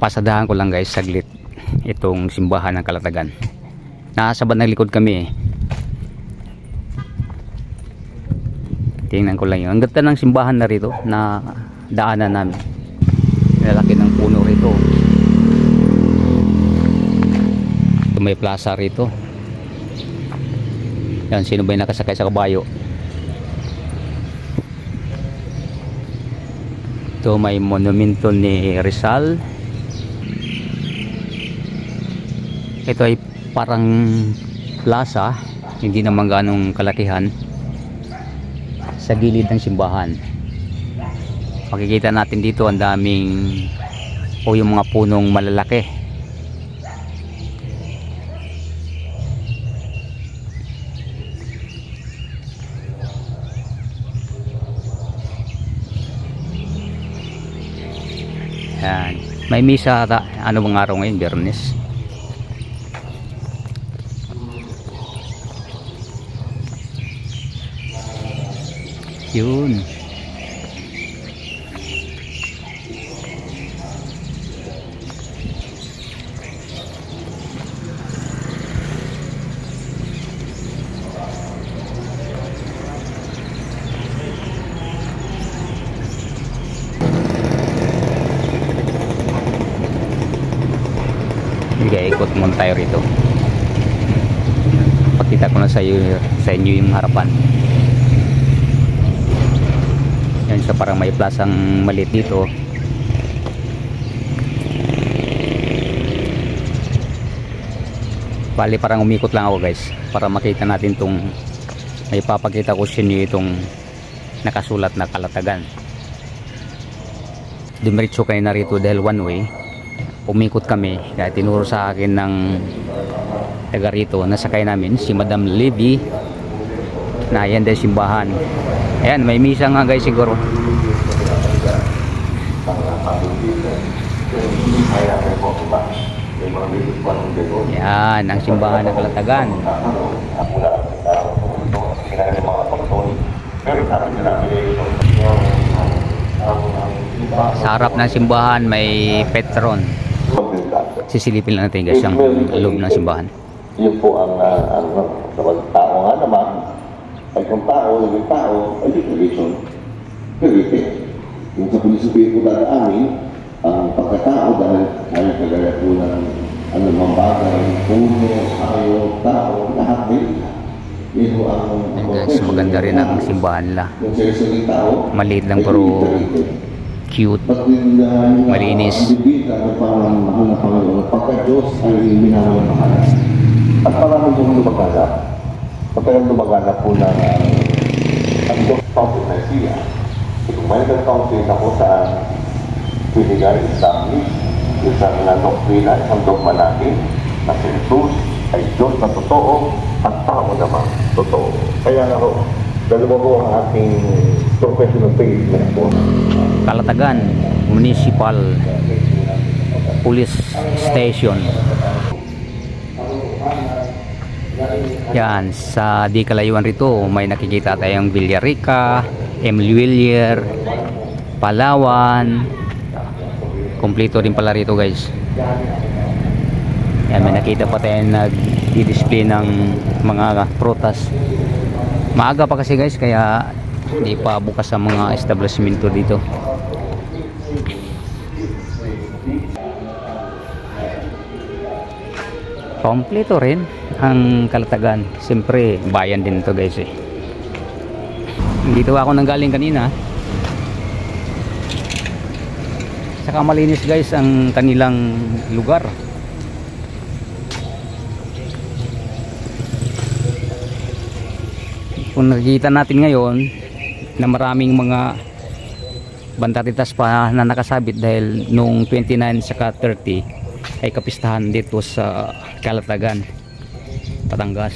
Pasadahan ko lang guys saglit itong simbahan ng Kalatagan. Nasa bandang likod kami. Tingnan ko lang yun. Ang ganda ng simbahan na rito na daanan namin. Lalaki ng puno rito. May plaza rito. Yan, sino ba yung nakasakay sa kabayo? Ito may monumento ni Rizal. Ito ay parang plaza, hindi naman ganong kalakihan, sa gilid ng simbahan. Makikita natin dito ang daming yung mga punong malalaki. Yan. May misa ata. Ano bang araw ngayon? Biyernes. Yun. Ikot muna tayo rito. Pakita ko na sa inyo yung harapan. Yan siya, parang may plasang maliit dito. Bali parang umikot lang ako guys para makita natin tong, may papakita ko sa inyo itong nakasulat na Kalatagan. Dumiretso kayo na rito dahil one way. Umikot kami kaya tinuro sa akin ng taga rito, nasakay namin si Madam Levy na yan dahil simbahan. Ayan, may misa nga guys siguro. Yan ang simbahan ng Kalatagan. Sa harap ng simbahan may Petron. Sisilipin lang natin guys ang loob ng simbahan. Yun po ang tao nga naman ay kung tao, naging tao ay decoration. Pero yung sa pilisupi po dahil amin ang pagkatao dahil kagaya po ng anumang bagay, puno, ayo, tao, lahat din. Yun ang guys, maganda rin ang simbahan nila. Maliit lang pero cute, malinis. Pagka-Diyos ay minawal ng halas. At maraming yung lumaganap. Pagka lumaganap po ng ang Diyos Fountain na siya. Kung may nag-fountain ako saan pinigay isang doktrina, isang dogma natin na si Jesus ay Diyos na totoo at tao naman totoo. Kaya nga ho, dalawa po ang ating professional faith na po. Kalatagan Municipal Police Station. Yan, sa di kalayuan rito may nakikita tayong Villarica, Emily Villar, Palawan. Kompleto rin pala rito guys. Yan, may nakita pa tayong nag-display ng mga prutas. Maaga pa kasi guys kaya hindi pa bukas ang mga establishmento dito. Kompleto rin ang Kalatagan. Siyempre bayan din to guys eh. Dito ako nanggaling kanina. Saka malinis guys ang kanilang lugar. Kung nakikita natin ngayon na maraming mga bantatitas pa na nakasabit dahil noong 29 saka 30 ay kapistahan dito sa Kalatagan, Batangas.